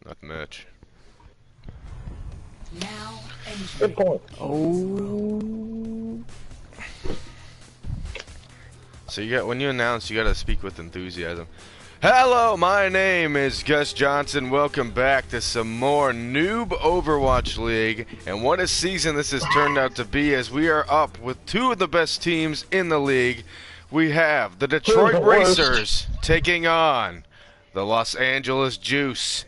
Not much. Now Good point. Oh. So when you announce, you gotta speak with enthusiasm. Hello, my name is Gus Johnson. Welcome back to some more Noob Overwatch League. And what a season this has turned out to be, as we are up with two of the best teams in the league. We have the Detroit Racers taking on the Los Angeles Juice.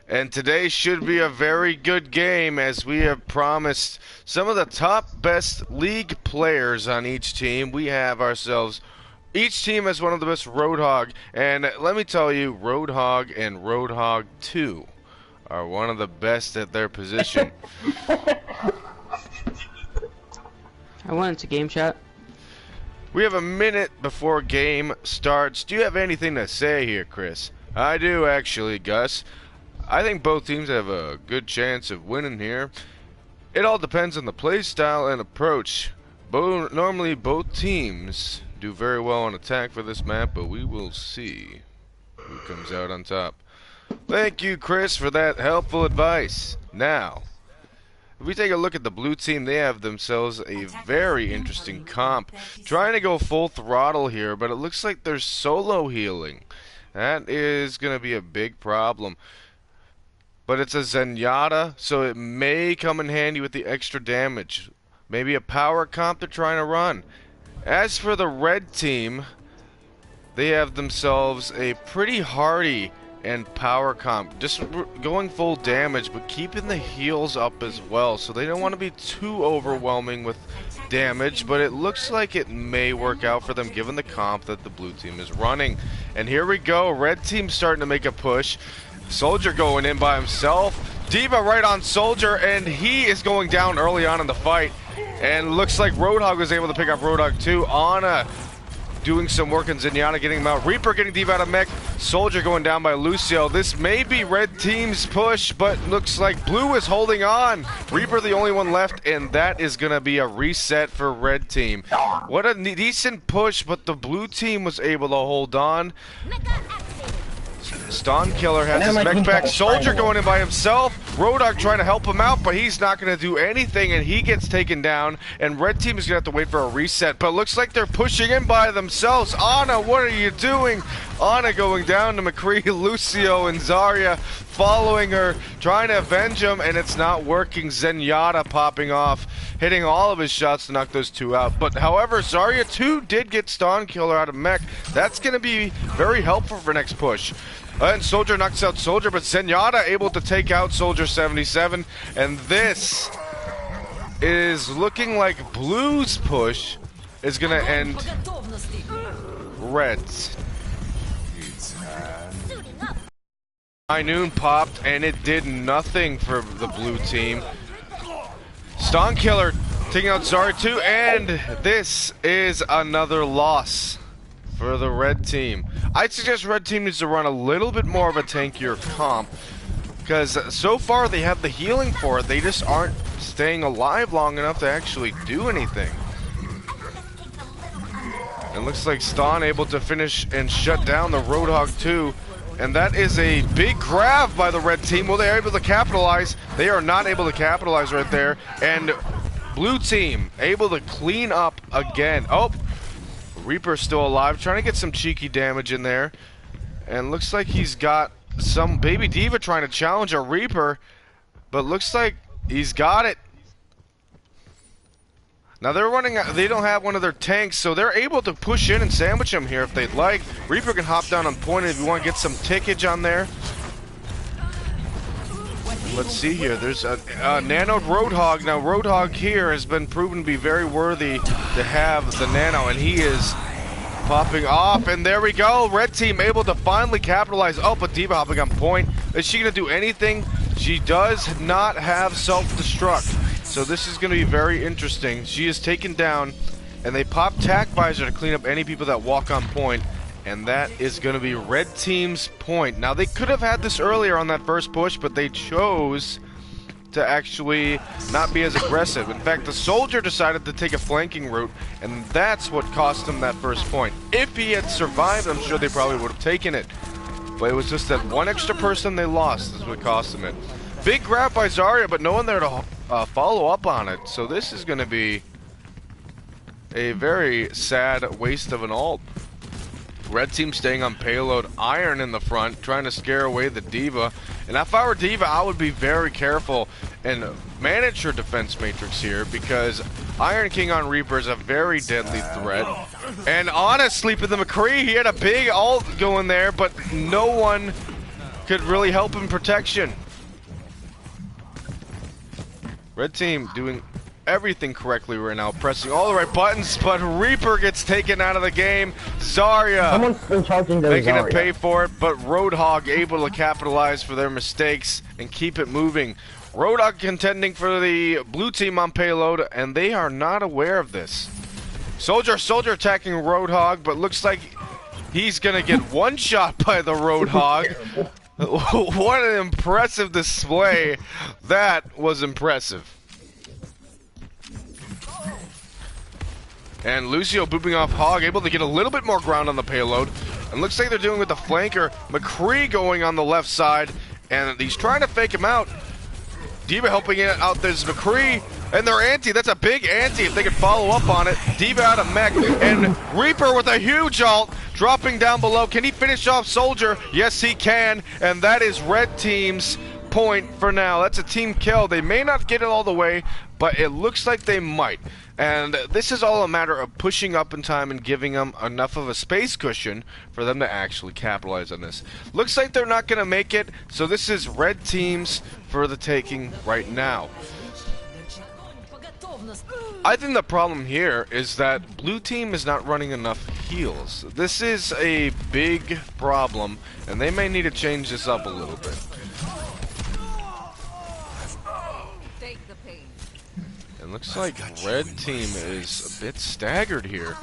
And today should be a very good game, as we have promised some of the top best league players on each team. We have ourselves... Each team has one of the best Roadhog, and let me tell you, Roadhog and Roadhog 2 are one of the best at their position. I went into game chat. We have a minute before game starts. Do you have anything to say here, Chris? I do, actually, Gus. I think both teams have a good chance of winning here. It all depends on the play style and approach. Normally, both teams do very well on attack for this map, but we will see who comes out on top. Thank you, Chris, for that helpful advice. Now, if we take a look at the blue team, they have themselves a very interesting comp. Trying to go full throttle here, but it looks like they're solo healing. That is going to be a big problem. But it's a Zenyatta, so it may come in handy with the extra damage. Maybe a power comp they're trying to run. As for the red team, they have themselves a pretty hardy and power comp. Just going full damage, but keeping the heals up as well. So they don't want to be too overwhelming with damage, but it looks like it may work out for them given the comp that the blue team is running. And here we go, red team's starting to make a push. Soldier going in by himself. D.Va right on Soldier, and he is going down early on in the fight. And looks like Roadhog was able to pick up Roadhog too. Ana doing some work in Zenyatta, getting him out. Reaper getting D.Va out of mech. Soldier going down by Lucio. This may be red team's push, but looks like blue is holding on. Reaper the only one left, and that is going to be a reset for red team. What a decent push, but the blue team was able to hold on. Stonekiller has his mech back. Soldier going in by himself. Roadhog trying to help him out, but he's not going to do anything, and he gets taken down. And red team is going to have to wait for a reset. But it looks like they're pushing in by themselves. Ana, what are you doing? Ana going down to McCree, Lucio, and Zarya following her, trying to avenge him, and it's not working. Zenyatta popping off, hitting all of his shots to knock those two out. But however, Zarya too did get Stonekiller out of mech. That's going to be very helpful for next push. And Soldier knocks out Soldier, but Zenyatta able to take out Soldier 77. And this is looking like Blue's push is going to end Red's. High Noon popped, and it did nothing for the blue team. Stonekiller taking out Zarya too, and this is another loss for the red team. I'd suggest red team needs to run a little bit more of a tankier comp, because so far they have the healing for it, they just aren't staying alive long enough to actually do anything. It looks like Ston able to finish and shut down the Roadhog 2, and that is a big grab by the red team. Well, they're able to capitalize. They are not able to capitalize right there, and blue team able to clean up again. Oh, Reaper's still alive, trying to get some cheeky damage in there. And looks like he's got some Baby D.Va trying to challenge a Reaper, but looks like he's got it. Now they're running, they don't have one of their tanks, so they're able to push in and sandwich him here if they'd like. Reaper can hop down on point if you want to get some tickage on there. Let's see here, there's a nanoed Roadhog. Now Roadhog here has been proven to be very worthy to have the nano, and he is popping off, and there we go. Red team able to finally capitalize. Oh, but D.Va hopping on point. Is she going to do anything? She does not have self-destruct, so this is going to be very interesting. She is taken down, and they pop Tac Visor to clean up any people that walk on point. And that is going to be red team's point. Now, they could have had this earlier on that first push, but they chose to actually not be as aggressive. In fact, the Soldier decided to take a flanking route, and that's what cost them that first point. If he had survived, I'm sure they probably would have taken it. but it was just that one extra person they lost is what cost them it. Big grab by Zarya, but no one there to follow up on it. So this is going to be a very sad waste of an ult. Red team staying on payload. Iron in the front, trying to scare away the D.Va. And if I were D.Va, I would be very careful and manage your defense matrix here, because Iron King on Reaper is a very deadly threat. And honestly, for the McCree, he had a big ult going there, but no one could really help him protection. Red team doing everything correctly right now, pressing all the right buttons, but Reaper gets taken out of the game. Zarya Someone's been charging those making Zarya. it pay for it, but Roadhog able to capitalize for their mistakes and keep it moving. Roadhog contending for the blue team on payload, and they are not aware of this. Soldier attacking Roadhog, but looks like he's gonna get one shot by the Roadhog. What an impressive display. That was impressive. And Lucio booping off Hog, able to get a little bit more ground on the payload. And looks like they're doing with the flanker. McCree going on the left side, and he's trying to fake him out. D.Va helping it out. There's McCree, and their anti. That's a big anti if they could follow up on it. D.Va out of mech, and Reaper with a huge ult, dropping down below. Can he finish off Soldier? Yes, he can, and that is Red Team's point for now. That's a team kill. They may not get it all the way, but it looks like they might. And this is all a matter of pushing up in time and giving them enough of a space cushion for them to actually capitalize on this. Looks like they're not going to make it, so this is Red Team's for the taking right now. I think the problem here is that Blue Team is not running enough heals. This is a big problem, and they may need to change this up a little bit. And looks like Red Team is a bit staggered here.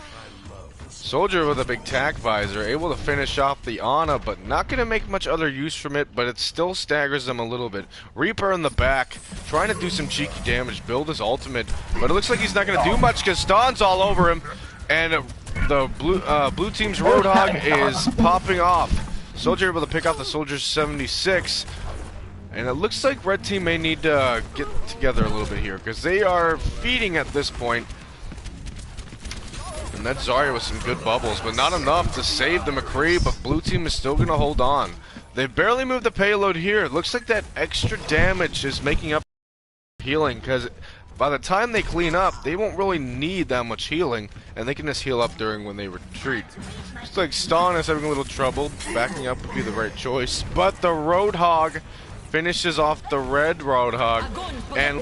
Soldier with a big tack visor, able to finish off the Ana, but not going to make much other use from it, but it still staggers them a little bit. Reaper in the back, trying to do some cheeky damage, build his ultimate, but it looks like he's not going to do much because Stan's all over him, and the blue team's Roadhog is popping off. Soldier able to pick off the Soldier's 76, and it looks like Red Team may need to get together a little bit here, because they are feeding at this point. And that Zarya with some good bubbles, but not enough to save the McCree, but Blue Team is still going to hold on. They barely moved the payload here. It looks like that extra damage is making up healing, because by the time they clean up, they won't really need that much healing, and they can just heal up during when they retreat. Looks like Stan is having a little trouble. Backing up would be the right choice, but the Roadhog finishes off the red Roadhog, and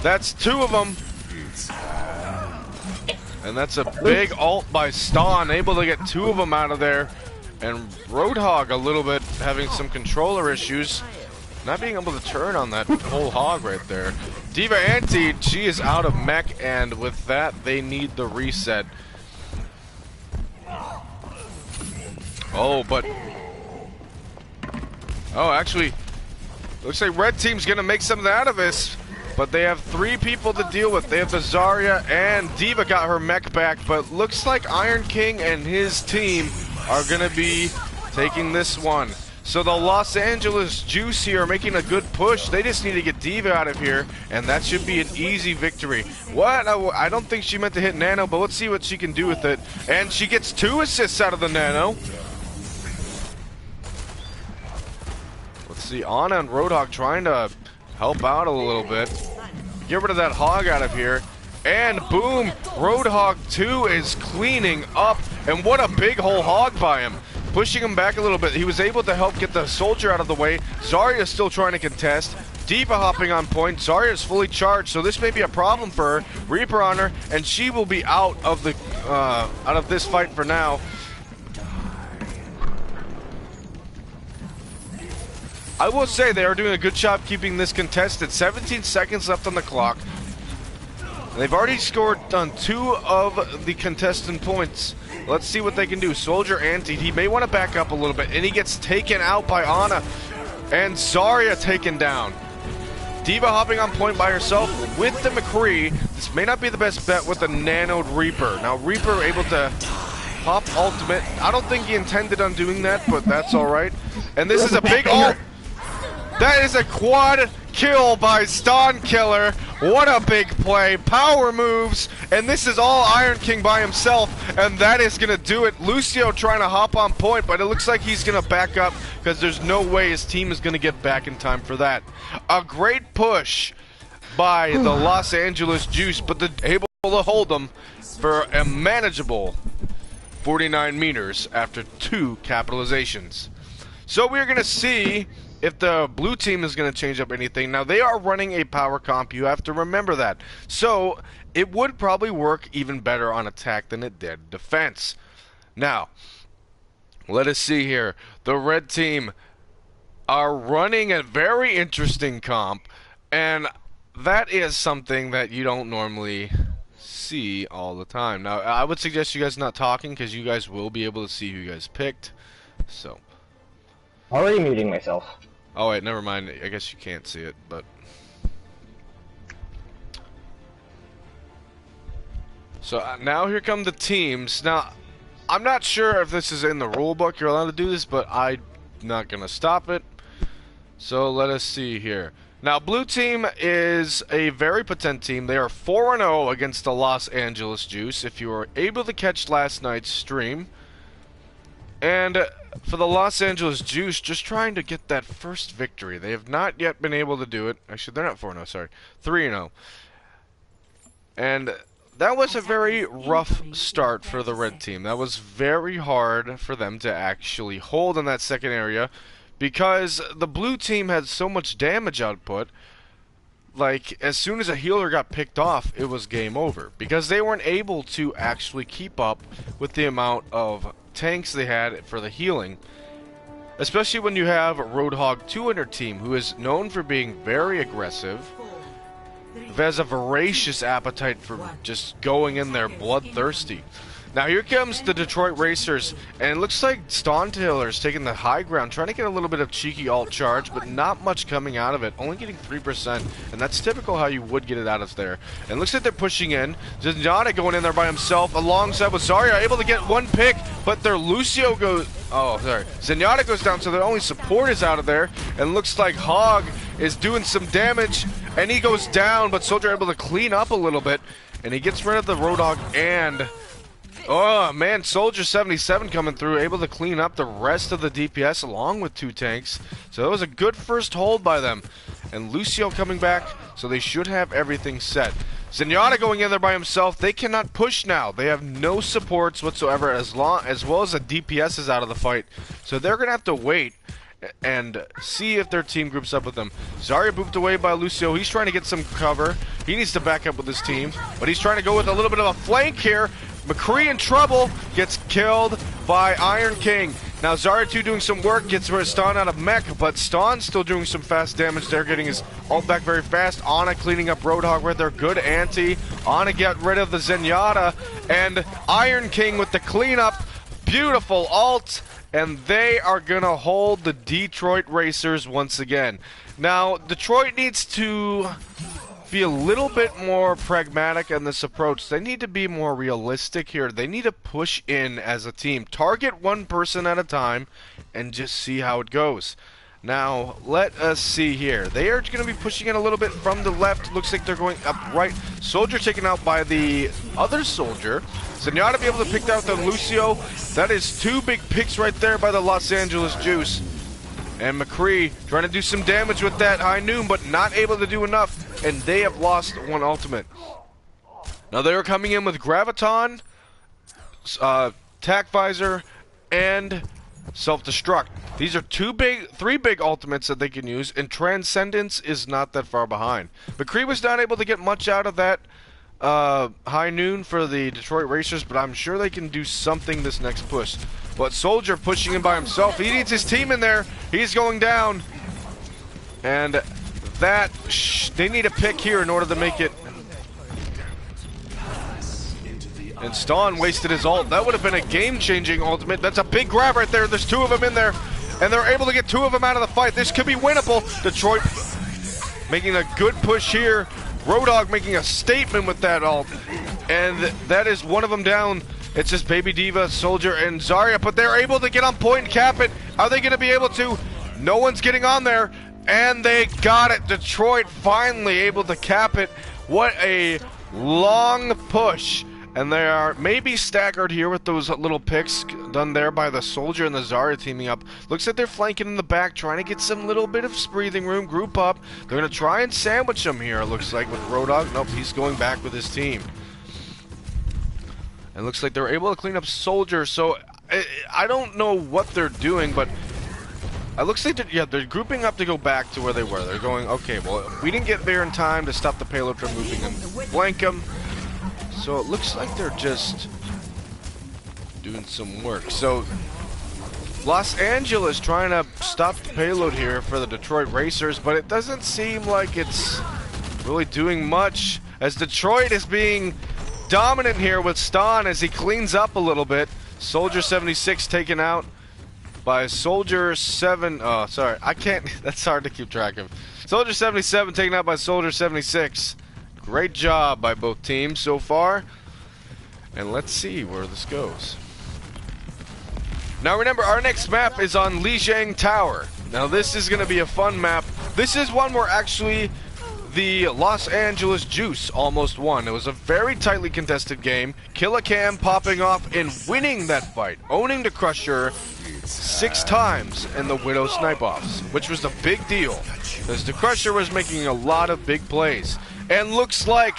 that's two of them. And that's a big ult by Stan, able to get two of them out of there. And Roadhog a little bit having some controller issues, not being able to turn on that whole hog right there. D.Va anti, she is out of mech, and with that they need the reset. Oh, but actually, looks like Red Team's gonna make something out of this. But they have three people to deal with. They have the Zarya, and D.Va got her mech back, but looks like Iron King and his team are going to be taking this one. So the Los Angeles Juice here are making a good push. They just need to get D.Va out of here, and that should be an easy victory. What? I don't think she meant to hit Nano, but let's see what she can do with it. And she gets 2 assists out of the Nano. Let's see, Ana and Roadhog trying to help out a little bit. Get rid of that hog out of here. And boom, Roadhog 2 is cleaning up. And what a big whole hog by him. Pushing him back a little bit. He was able to help get the Soldier out of the way. Zarya is still trying to contest. D.Va hopping on point. Zarya is fully charged, so this may be a problem for her. Reaper on her, and she will be out of this fight for now. I will say they are doing a good job keeping this contested. 17 seconds left on the clock. They've already scored on 2 of the contestant points. Let's see what they can do. Soldier anti. He may want to back up a little bit, and he gets taken out by Ana. And Zarya taken down. D.Va hopping on point by herself with the McCree. This may not be the best bet with the nanoed Reaper. Now Reaper able to pop ultimate. I don't think he intended on doing that, but that's alright. And this is a big ult. That is a quad kill by Stonkiller. What a big play. Power moves. And this is all Iron King by himself. And that is going to do it. Lucio trying to hop on point, but it looks like he's going to back up because there's no way his team is going to get back in time for that. A great push by the Los Angeles Juice, but able to hold them for a manageable 49 meters after 2 capitalizations. So we're going to see if the blue team is going to change up anything. Now, they are running a power comp. You have to remember that. So it would probably work even better on attack than it did defense. Now, let us see here. The red team are running a very interesting comp, and that is something that you don't normally see all the time. Now, I would suggest you guys not talking because you guys will be able to see who you guys picked. So, already muting myself. oh wait, never mind. I guess you can't see it, but so now here come the teams. Now, I'm not sure if this is in the rule book. You're allowed to do this, but I'm not gonna stop it. So let us see here. Now, blue team is a very potent team. They are 4-0 against the Los Angeles Juice, if you were able to catch last night's stream. And for the Los Angeles Juice, just trying to get that first victory. They have not yet been able to do it. Actually, they're not 4-0, sorry. 3-0. And that was a very rough start for the red team. That was very hard for them to actually hold in that second area, because the blue team had so much damage output. Like, as soon as a healer got picked off, it was game over, because they weren't able to actually keep up with the amount of tanks they had for the healing. Especially when you have Roadhog 200 team, who is known for being very aggressive, has a voracious appetite for just going in there bloodthirsty. Now here comes the Detroit Racers, and it looks like Stonkiller's taking the high ground, trying to get a little bit of cheeky alt charge, but not much coming out of it, only getting 3%, and that's typical how you would get it out of there. And it looks like they're pushing in. Zenyatta going in there by himself, alongside with Zarya, able to get one pick, but their Lucio goes... oh, sorry. Zenyatta goes down, so their only support is out of there, and looks like Hog is doing some damage, and he goes down, but Soldier able to clean up a little bit, and he gets rid of the Roadhog and... oh man, Soldier 77 coming through, able to clean up the rest of the DPS along with 2 tanks. So that was a good first hold by them. And Lucio coming back, so they should have everything set. Zenyatta going in there by himself. They cannot push now. They have no supports whatsoever, as well as the DPS is out of the fight. So they're gonna have to wait and see if their team groups up with them. Zarya booped away by Lucio. He's trying to get some cover. He needs to back up with his team, but he's trying to go with a little bit of a flank here. McCree in trouble, gets killed by Iron King. Now Zarya 2 doing some work, gets rid of Ston out of mech, but Ston's still doing some fast damage there, getting his ult back very fast. Ana cleaning up Roadhog with their good anti. Ana get rid of the Zenyatta, and Iron King with the cleanup. Beautiful ult, and they are gonna hold the Detroit Racers once again. Now, Detroit needs to be a little bit more pragmatic in this approach. They need to be more realistic here. They need to push in as a team. Target one person at a time and just see how it goes. Now, let us see here. They are going to be pushing in a little bit from the left. Looks like they're going up right. Soldier taken out by the other Soldier. Zenyatta be able to pick out the Lucio. That is 2 big picks right there by the Los Angeles Juice. And McCree trying to do some damage with that High Noon, but not able to do enough. And they have lost 1 ultimate. Now they are coming in with Graviton, Tac Visor, and Self-Destruct. These are 3 big ultimates that they can use, and Transcendence is not that far behind. McCree was not able to get much out of that High Noon for the Detroit Racers, but I'm sure they can do something this next push. But Soldier pushing in by himself. He needs his team in there. He's going down. And that, they need a pick here in order to make it. And Ston wasted his ult. That would have been a game-changing ultimate. That's a big grab right there. There's 2 of them in there. And they're able to get 2 of them out of the fight. This could be winnable. Detroit making a good push here. Roadhog making a statement with that ult. And that is 1 of them down. It's just Baby Diva, Soldier, and Zarya, but they're able to get on point and cap it. Are they going to be able to? No one's getting on there, and they got it. Detroit finally able to cap it. What a long push. And they are maybe staggered here with those little picks done there by the Soldier and the Zarya teaming up. Looks like they're flanking in the back, trying to get some little bit of breathing room, group up. They're going to try and sandwich them here, it looks like, with Roadhog. Nope, he's going back with his team. And looks like they're able to clean up Soldier, so I don't know what they're doing, but it looks like they're grouping up to go back to where they were. They're going, okay, well, we didn't get there in time to stop the payload from moving and flank them. So it looks like they're just doing some work. So Los Angeles trying to stop the payload here for the Detroit Racers, but it doesn't seem like it's really doing much, as Detroit is being dominant here with Ston as he cleans up a little bit. Soldier 76 taken out by Soldier 7. Oh, sorry, I can't. That's hard to keep track of. Soldier 77 taken out by Soldier 76. Great job by both teams so far. And let's see where this goes. Now remember, our next map is on Lijiang Tower. Now this is going to be a fun map. This is one where actually the Los Angeles Juice almost won. It was a very tightly contested game. Killicam popping off and winning that fight, owning the Crusher 6 times in the Widow snipe-offs, which was a big deal, because the Crusher was making a lot of big plays. And looks like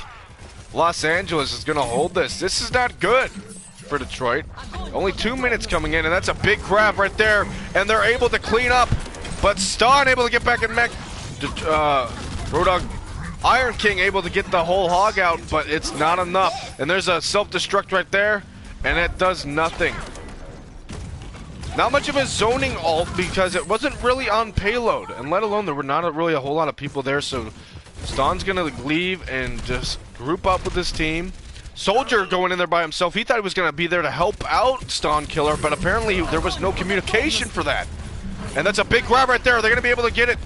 Los Angeles is going to hold this. This is not good for Detroit. Only 2 minutes coming in, and that's a big grab right there. And they're able to clean up, but Ston able to get back in mech. Roadhog, Iron King able to get the whole hog out, but it's not enough. And there's a self-destruct right there, and it does nothing. Not much of a zoning ult because it wasn't really on payload, and let alone there were not really a whole lot of people there, so Ston's gonna leave and just group up with his team. Soldier going in there by himself. He thought he was gonna be there to help out Ston Killer, but apparently there was no communication for that. And that's a big grab right there. They're gonna be able to get it.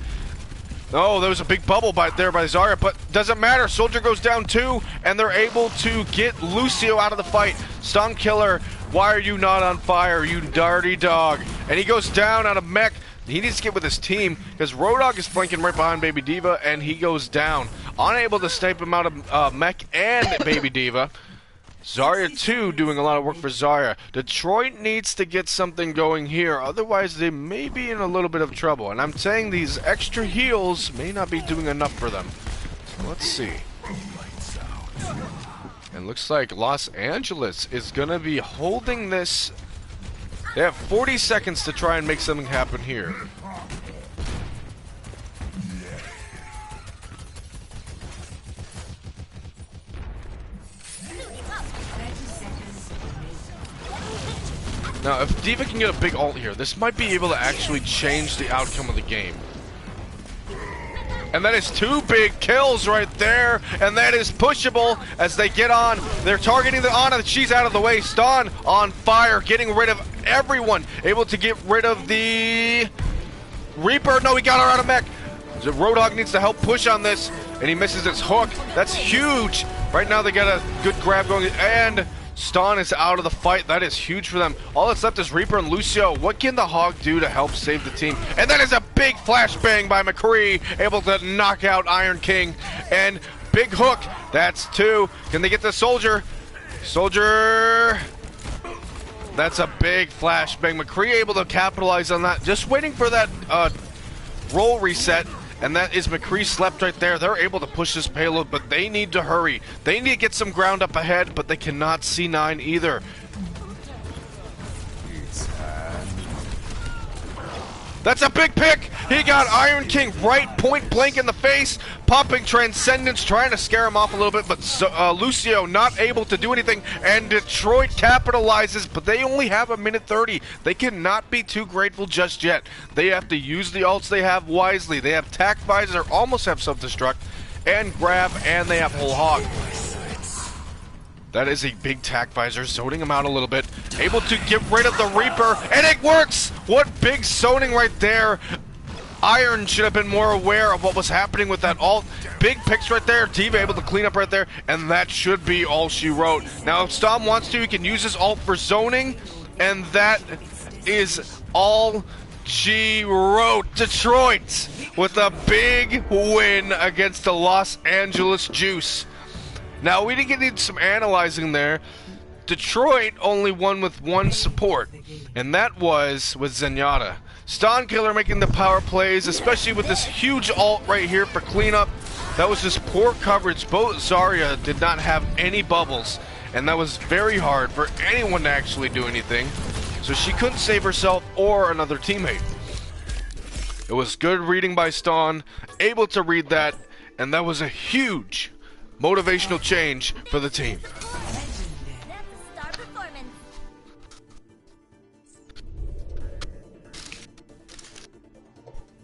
Oh, there was a big bubble there by Zarya, but doesn't matter. Soldier goes down 2, and they're able to get Lucio out of the fight. Ston Killer, why are you not on fire, you dirty dog? And he goes down out of mech. He needs to get with his team, because Roadhog is flanking right behind Baby Diva, and he goes down. Unable to snipe him out of mech and Baby Diva. Zarya, too, doing a lot of work for Zarya. Detroit needs to get something going here, otherwise they may be in a little bit of trouble. And I'm saying these extra heals may not be doing enough for them. So let's see. And looks like Los Angeles is going to be holding this. They have 40 seconds to try and make something happen here. Now, if Diva can get a big ult here, this might be able to actually change the outcome of the game. And that is 2 big kills right there, and that is pushable as they get on. They're targeting the Ana. She's out of the way. Ston on fire, getting rid of everyone. Able to get rid of the Reaper. No, he got her out of mech. The Roadhog needs to help push on this, and he misses his hook. That's huge. Right now they got a good grab going, and Ston is out of the fight. That is huge for them. All that's left is Reaper and Lucio. What can the Hog do to help save the team? And that is a big flashbang by McCree, able to knock out Iron King. And big hook. That's 2. Can they get the Soldier? Soldier. That's a big flashbang. McCree able to capitalize on that. Just waiting for that roll reset. And that is McCree slept right there. They're able to push this payload, but they need to hurry. They need to get some ground up ahead, but they cannot C9 either. That's a big pick. He got Iron King right point blank in the face, popping Transcendence, trying to scare him off a little bit, but Lucio not able to do anything, and Detroit capitalizes, but they only have a minute 30. They cannot be too grateful just yet. They have to use the ults they have wisely. They have Tac Visor, almost have Self-Destruct, and Grab, and they have Whole Hog. That is a big Tac Visor, zoning him out a little bit. Able to get rid of the Reaper, and it works! What big zoning right there. Iron should have been more aware of what was happening with that ult. Big picks right there. D.Va able to clean up right there, and that should be all she wrote. Now, if Stom wants to, he can use his ult for zoning, and that is all she wrote. Detroit with a big win against the Los Angeles Juice. Now, we didn't get some analyzing there. Detroit only won with one support, and that was with Zenyatta. Stonkiller making the power plays, especially with this huge ult right here for cleanup. That was just poor coverage. Both Zarya did not have any bubbles, and that was very hard for anyone to actually do anything. So she couldn't save herself or another teammate. It was good reading by Ston, able to read that, and that was a huge motivational change for the team.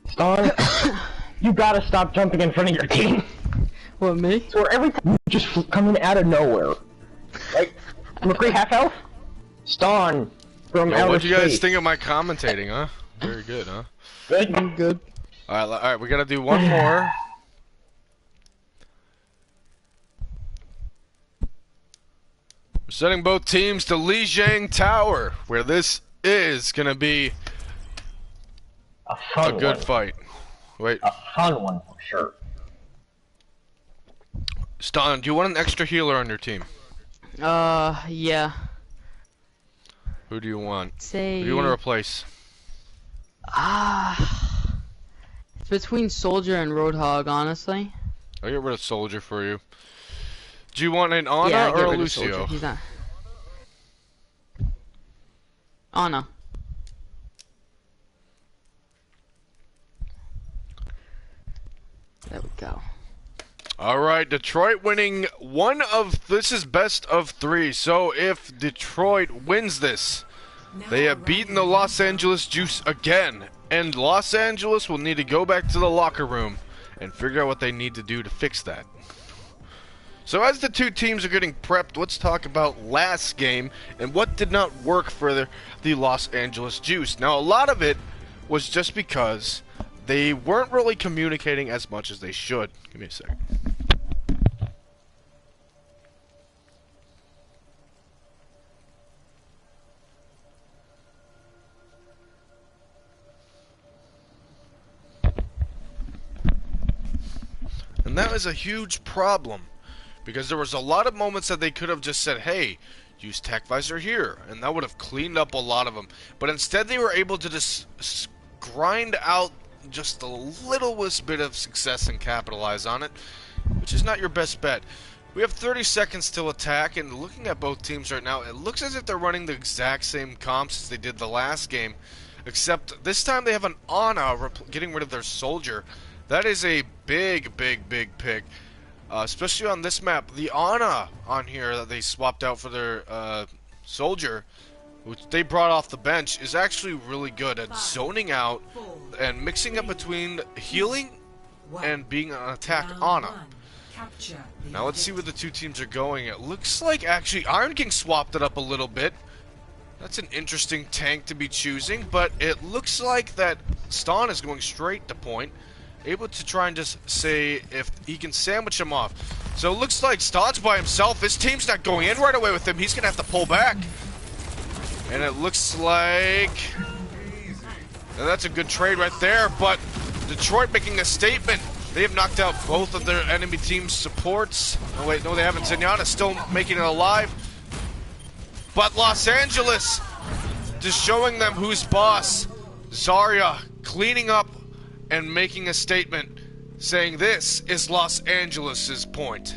Ston, you gotta stop jumping in front of your team. What, me? So every time you just coming out of nowhere. Like, McCree half health? Ston from Yo, outer what'd you guys space. think of my commentating, huh? Very good, huh? Good? I'm good. Alright, we gotta do one more. We're sending both teams to Lijiang Tower, where this is gonna be A a fun good one. fight. Wait, A fun one for sure. Ston, do you want an extra healer on your team? Yeah. Who do you want? Say. Who do you want to replace? It's between Soldier and Roadhog, honestly. I'll get rid of Soldier for you. Do you want an Ana yeah, or get a rid of Soldier. Lucio? He's not. Ana. There we go. Alright, Detroit winning this is best of 3. So if Detroit wins this, they have beaten the Los Angeles Juice again. And Los Angeles will need to go back to the locker room and figure out what they need to do to fix that. So as the two teams are getting prepped, let's talk about last game and what did not work for the Los Angeles Juice. Now, a lot of it was just because they weren't really communicating as much as they should. Give me a second. And that was a huge problem, because there was a lot of moments that they could have just said, hey, use Tech Visor here, and that would have cleaned up a lot of them. But instead they were able to just grind out just a littlest bit of success and capitalize on it, which is not your best bet. We have 30 seconds till attack, and looking at both teams right now, it looks as if they're running the exact same comps as they did the last game, except this time they have an Ana getting rid of their Soldier. That is a big pick, especially on this map. The Ana on here that they swapped out for their Soldier, which they brought off the bench, is actually really good at zoning out and mixing up between healing and being an attack Ana. Now let's see where the two teams are going. It looks like actually Iron King swapped it up a little bit. That's an interesting tank to be choosing, but it looks like that Ston is going straight to point, able to try and just say if he can sandwich him off. So it looks like Ston's by himself. His team's not going in right away with him. He's going to have to pull back. And it looks like... Now that's a good trade right there, but Detroit making a statement. They have knocked out both of their enemy team's supports. Oh wait, no they haven't. Zenyatta still making it alive. But Los Angeles just showing them who's boss. Zarya cleaning up and making a statement saying this is Los Angeles's point.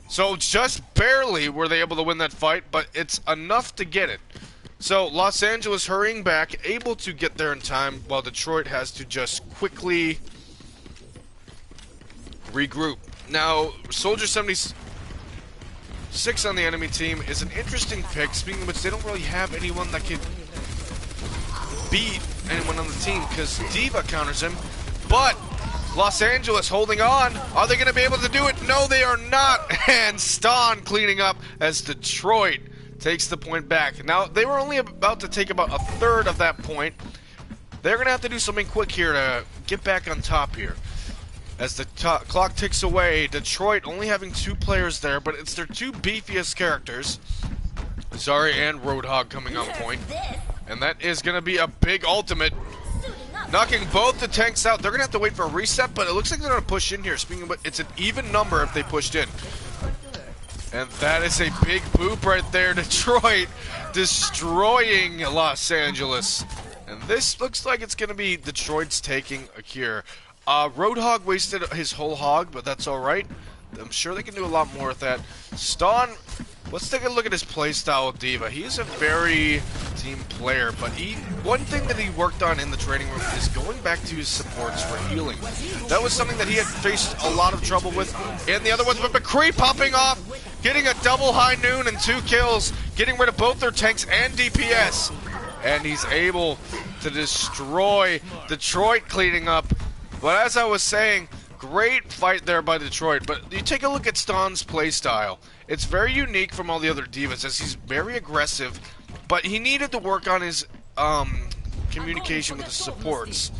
So just barely were they able to win that fight, but it's enough to get it. So Los Angeles hurrying back, able to get there in time, while Detroit has to just quickly regroup. Now, Soldier 76 on the enemy team is an interesting pick, speaking of which they don't really have anyone that could beat anyone on the team because D.Va counters him. But Los Angeles holding on. Are they going to be able to do it? No, they are not. And Ston cleaning up as Detroit takes the point back. Now, they were only about to take about a third of that point. They're going to have to do something quick here to get back on top here. As the clock ticks away, Detroit only having 2 players there, but it's their 2 beefiest characters, Zarya and Roadhog, coming on point. And that is going to be a big ultimate, knocking both the tanks out. They're going to have to wait for a reset, but it looks like they're going to push in here. Speaking of, it's an even number if they pushed in. And that is a big boop right there. Detroit destroying Los Angeles. And this looks like it's going to be Detroit's taking a cure. Roadhog wasted his whole hog, but that's alright. I'm sure they can do a lot more with that. Ston, let's take a look at his playstyle with D.Va. He's a very team player, but one thing that he worked on in the training room is going back to his supports for healing. That was something that he had faced a lot of trouble with. And the other ones, but McCree popping off, getting a double high noon and 2 kills, getting rid of both their tanks and DPS. And he's able to destroy Detroit, cleaning up. But as I was saying, great fight there by Detroit. But you take a look at Ston's playstyle. It's very unique from all the other divas, as he's very aggressive. But he needed to work on his communication with the supports.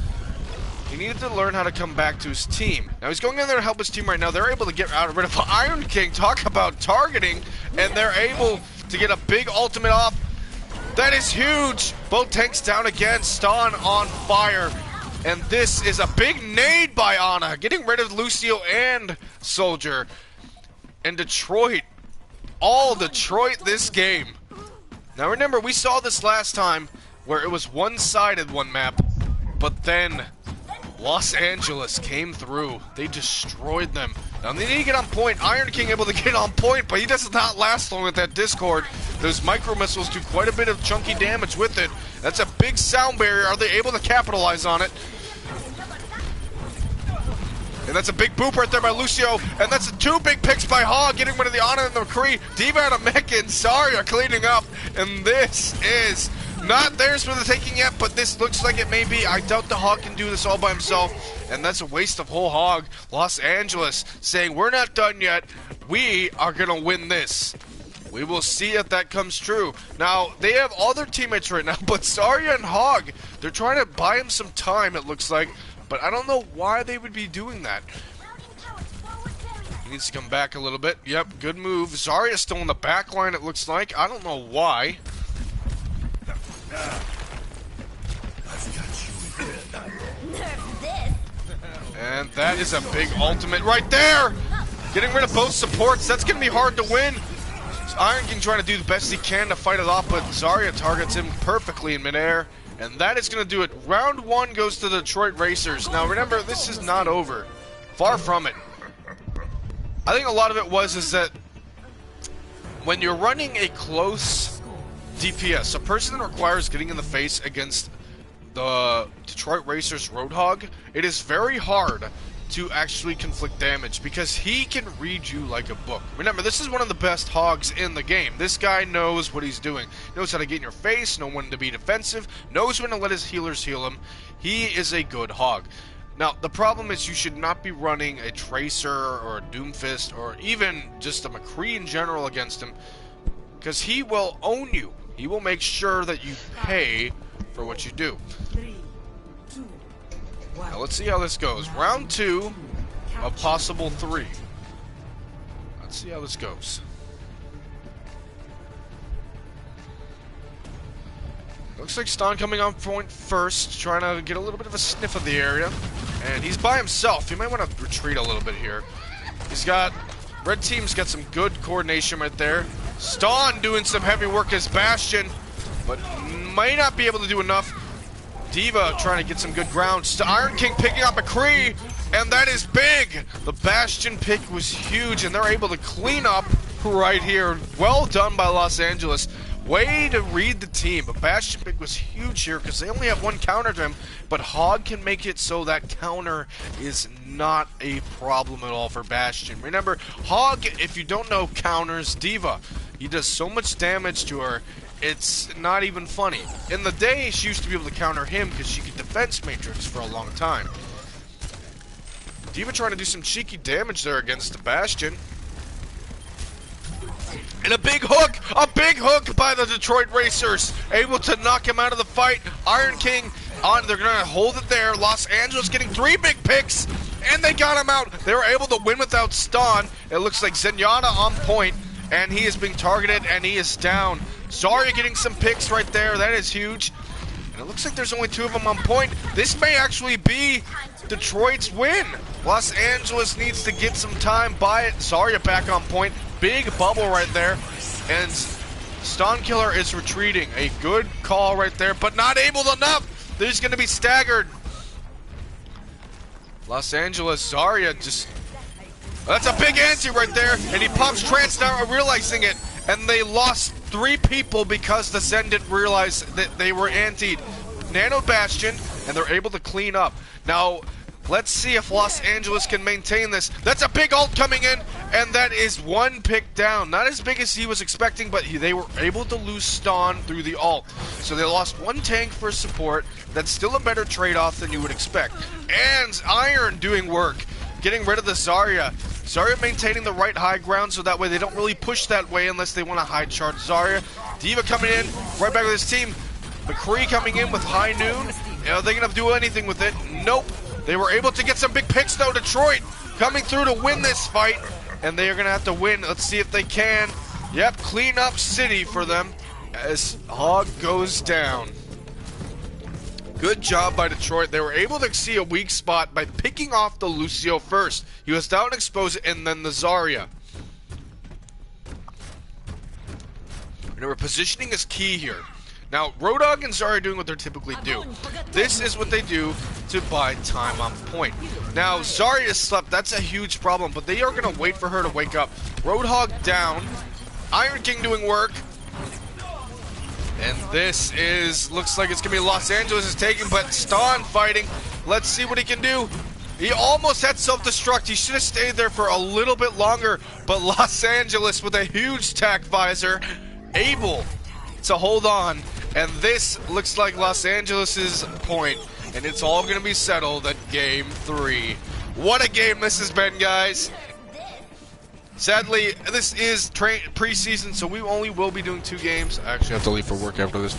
He needed to learn how to come back to his team. Now he's going in there to help his team right now. They're able to get rid of Iron King. Talk about targeting. And they're able to get a big ultimate off. That is huge. Both tanks down again. Ston on fire. And this is a big nade by Ana, getting rid of Lucio and Soldier. And Detroit, all Detroit this game. Now remember, we saw this last time where it was one-sided one map, but then Los Angeles came through. They destroyed them. Now they need to get on point. Iron King able to get on point, but he does not last long with that Discord. Those micro missiles do quite a bit of chunky damage with it. That's a big sound barrier. Are they able to capitalize on it? And that's a big boop right there by Lucio. And that's 2 big picks by Hog, getting rid of the Ana and the McCree. D.Va and a mech and Zarya cleaning up. And this is not theirs for the taking yet, but this looks like it may be. I doubt the Hog can do this all by himself. And that's a waste of whole Hog. Los Angeles saying, we're not done yet. We are going to win this. We will see if that comes true. Now, they have all their teammates right now, but Zarya and Hog, they're trying to buy him some time, it looks like. But I don't know why they would be doing that. He needs to come back a little bit. Yep, good move. Zarya's still in the back line, it looks like. I don't know why. And that is a big ultimate right there. Getting rid of both supports. That's going to be hard to win. Iron King trying to do the best he can to fight it off, but Zarya targets him perfectly in midair. And that is going to do it. Round 1 goes to the Detroit Racers. Now remember, this is not over. Far from it. I think a lot of it is that when you're running a close DPS, a person that requires getting in the face against the Detroit Racers Roadhog, it is very hard to actually conflict damage because he can read you like a book. Remember, this is one of the best hogs in the game. This guy knows what he's doing. Knows how to get in your face, know when to be defensive, knows when to let his healers heal him. He is a good hog. Now, the problem is you should not be running a Tracer or a Doomfist or even just a McCree in general against him, because he will own you. He will make sure that you pay for what you do. Now let's see how this goes. Round 2 of possible 3. Let's see how this goes. Looks like Ston coming on point first, trying to get a little bit of a sniff of the area. And he's by himself. He might want to retreat a little bit here. He's got... Red team's got some good coordination right there. Ston doing some heavy work as Bastion, but may not be able to do enough. D.Va trying to get some good ground. Iron King picking up McCree, and that is big. The Bastion pick was huge, and they're able to clean up right here. Well done by Los Angeles. Way to read the team. But Bastion pick was huge here because they only have 1 counter to him, but Hog can make it so that counter is not a problem at all for Bastion. Remember, Hog, if you don't know, counters D.Va. He does so much damage to her. It's not even funny. In the day, she used to be able to counter him because she could defense matrix for a long time. D.Va trying to do some cheeky damage there against the Bastion. And a big hook by the Detroit Racers. Able to knock him out of the fight. Iron King on. They're gonna hold it there. Los Angeles getting 3 big picks, and they got him out. They were able to win without stun. It looks like Zenyatta on point, and he is being targeted, and he is down. Zarya getting some picks right there. That is huge. And it looks like there's only 2 of them on point. This may actually be Detroit's win. Los Angeles needs to get some time by it. Zarya back on point. Big bubble right there. And Stun Killer is retreating. A good call right there, but not able enough. They're just going to be staggered. Los Angeles, Zarya just... That's a big anti right there. And he pops Trance now, realizing it. And they lost 3 people because the Zen didn't realize that they were antied. Nano Bastion, and they're able to clean up. Now, let's see if Los Angeles can maintain this. That's a big ult coming in, and that is 1 pick down. Not as big as he was expecting, but they were able to lose stun through the ult. So they lost 1 tank for support. That's still a better trade-off than you would expect. And Iron doing work, getting rid of the Zarya. Zarya maintaining the right high ground so that way they don't really push that way unless they want to high charge Zarya. D.Va coming in, right back with his team. McCree coming in with high noon. Are they going to do anything with it? Nope. They were able to get some big picks though. Detroit coming through to win this fight. And they are going to have to win. Let's see if they can. Yep, clean up city for them as Hog goes down. Good job by Detroit. They were able to see a weak spot by picking off the Lucio first. He was down exposed and then the Zarya. Remember, positioning is key here. Now, Roadhog and Zarya are doing what they typically do. This is what they do to buy time on point. Now, Zarya slept. That's a huge problem, but they are going to wait for her to wake up. Roadhog down. Iron King doing work. And this is, looks like it's going to be Los Angeles is taking, but Ston fighting. Let's see what he can do. He almost had self-destruct. He should have stayed there for a little bit longer, but Los Angeles with a huge tack visor, able to hold on. And this looks like Los Angeles's point, and it's all going to be settled at Game 3. What a game this has been, guys. Sadly, this is preseason, so we only will be doing 2 games. I actually have to leave for work after this.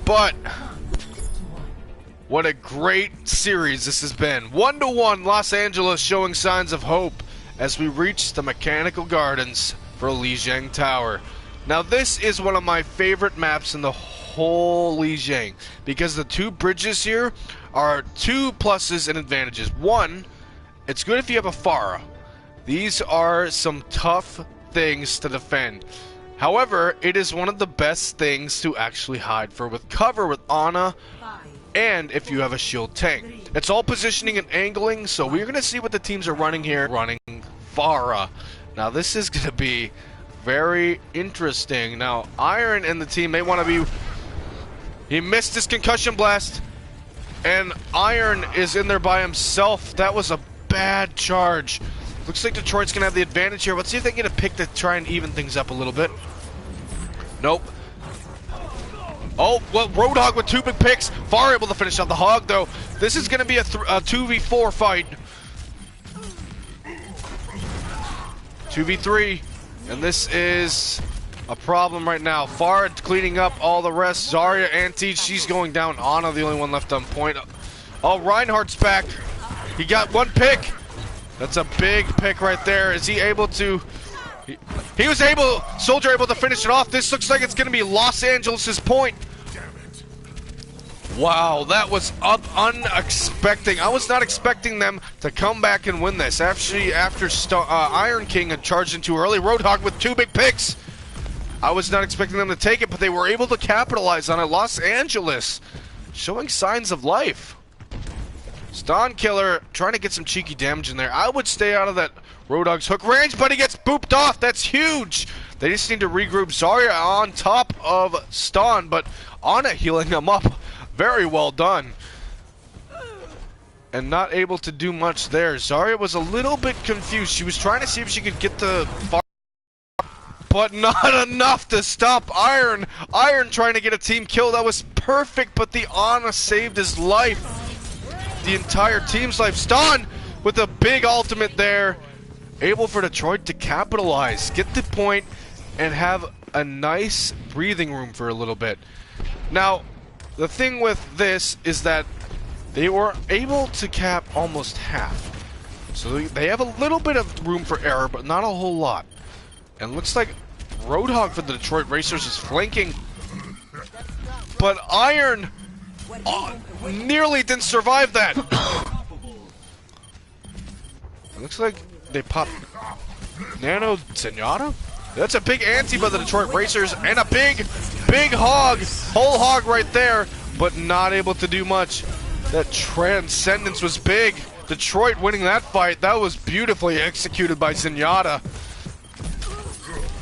But what a great series this has been. 1-1, Los Angeles showing signs of hope as we reach the Mechanical Gardens for Lijiang Tower. Now, this is one of my favorite maps in the whole Lijiang, because the 2 bridges here are 2 pluses and advantages. 1, it's good if you have a Pharah. These are some tough things to defend. However, it is one of the best things to actually hide for with cover with Ana, and if you have a shield tank. It's all positioning and angling, so we're going to see what the teams are running here. Running Pharah. Now, this is going to be very interesting. Now, Iron and the team may want to be... He missed his concussion blast, and Iron is in there by himself. That was a bad charge. Looks like Detroit's going to have the advantage here. Let's see if they can get a pick to try and even things up a little bit. Nope. Oh, well, Roadhog with 2 big picks. Far able to finish out the Hog, though. This is going to be a 2v4 fight. 2v3. And this is a problem right now. Far cleaning up all the rest. Zarya, anti, she's going down. Ana, the only one left on point. Oh, Reinhardt's back. He got 1 pick. That's a big pick right there. Is he able to... He was able... Soldier able to finish it off. This looks like it's going to be Los Angeles' point. Wow, that was unexpected. I was not expecting them to come back and win this. Actually, after Iron King had charged in too early, Roadhog with 2 big picks. I was not expecting them to take it, but they were able to capitalize on it. Los Angeles showing signs of life. Stun Killer trying to get some cheeky damage in there. I would stay out of that Roadhog's hook range, but he gets booped off. That's huge. They just need to regroup. Zarya on top of Stun, but Ana healing him up. Very well done. And not able to do much there. Zarya was a little bit confused. She was trying to see if she could get the far, but not enough to stop Iron. Iron trying to get a team kill. That was perfect, but the Ana saved his life. The entire team's life. Stun with a big ultimate there. Able for Detroit to capitalize, get the point, and have a nice breathing room for a little bit. Now, the thing with this is that they were able to cap almost half. So they have a little bit of room for error, but not a whole lot. And looks like Roadhog for the Detroit Racers is flanking. But Iron nearly didn't survive that. It looks like they popped Nano Zenyatta? That's a big ante by the Detroit Racers, and a big hog, whole hog right there, but not able to do much. That Transcendence was big. Detroit winning that fight. That was beautifully executed by Zenyatta.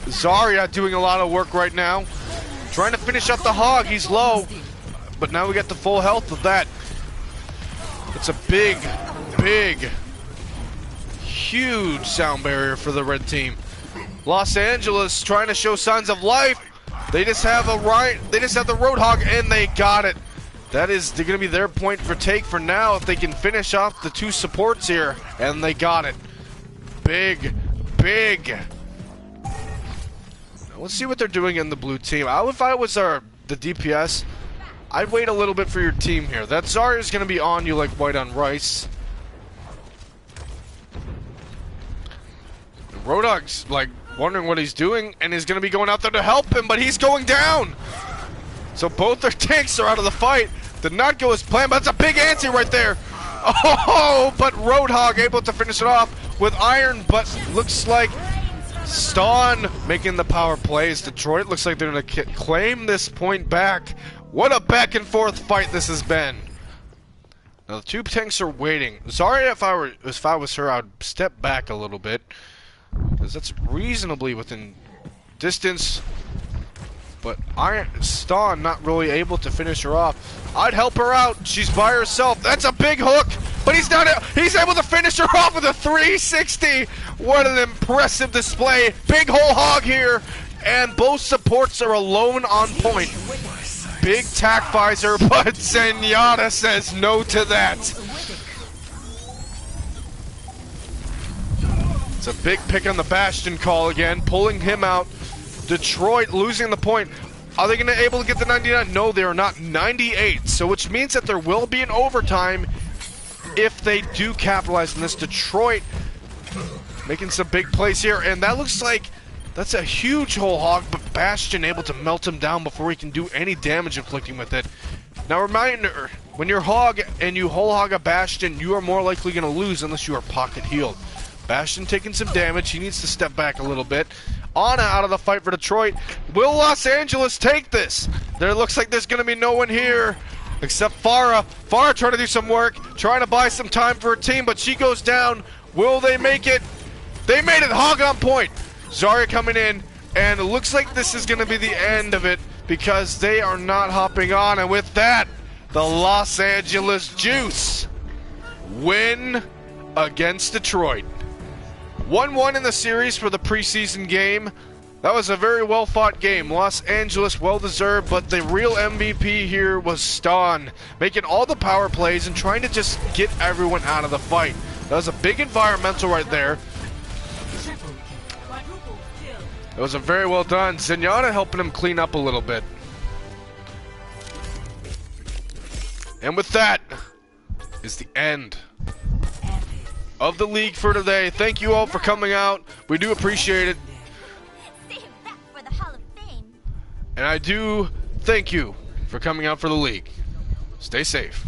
Zarya doing a lot of work right now. Trying to finish up the hog. He's low, but now we get the full health of that. It's a big, huge sound barrier for the red team. Los Angeles trying to show signs of life. They just have the Roadhog, and they got it. They're going to be their point for take for now if they can finish off the two supports here, and they got it. Big. Let's see what they're doing in the blue team. If I was the DPS, I'd wait a little bit for your team here. That Zarya is going to be on you like white on rice. Roadhog's like wondering what he's doing, and he's going to be going out there to help him, but he's going down. So both their tanks are out of the fight. Did not go as planned, but that's a big ante right there. Oh, but Roadhog able to finish it off with Iron, but looks like Stawn making the power plays. Detroit looks like they're going to claim this point back. What a back and forth fight this has been. Now the two tanks are waiting. Zarya, if I was her, I'd step back a little bit, because that's reasonably within distance. But Stawn not really able to finish her off. I'd help her out. She's by herself. That's a big hook, but he's able to finish her off with a 360. What an impressive display. Big whole hog here, and both supports are alone on point. Big tack visor, but Zenyatta says no to that. It's a big pick on the Bastion call again, pulling him out. Detroit losing the point. Are they going to be able to get the 99? No, they are not. 98. So which means that there will be an overtime if they do capitalize on this. Detroit making some big plays here, and that looks like that's a huge whole hog, but Bastion able to melt him down before he can do any damage inflicting with it. Now reminder, when you're hog and you whole hog a Bastion, you are more likely going to lose unless you are pocket healed. Bastion taking some damage. He needs to step back a little bit. Ana out of the fight for Detroit. Will Los Angeles take this? There looks like there's going to be no one here except Pharah. Pharah trying to do some work, trying to buy some time for her team, but she goes down. Will they make it? They made it. Hog on point. Zarya coming in, and it looks like this is going to be the end of it because they are not hopping on. And with that, the Los Angeles Juice win against Detroit. 1-1 in the series for the preseason game. That was a very well-fought game. Los Angeles well-deserved, but the real MVP here was Stawn, making all the power plays and trying to just get everyone out of the fight. That was a big environmental right there. It was a very well done. Zenyatta helping him clean up a little bit. And with that is the end of the league for today. Thank you all for coming out. We do appreciate it. And I do thank you for coming out for the league. Stay safe.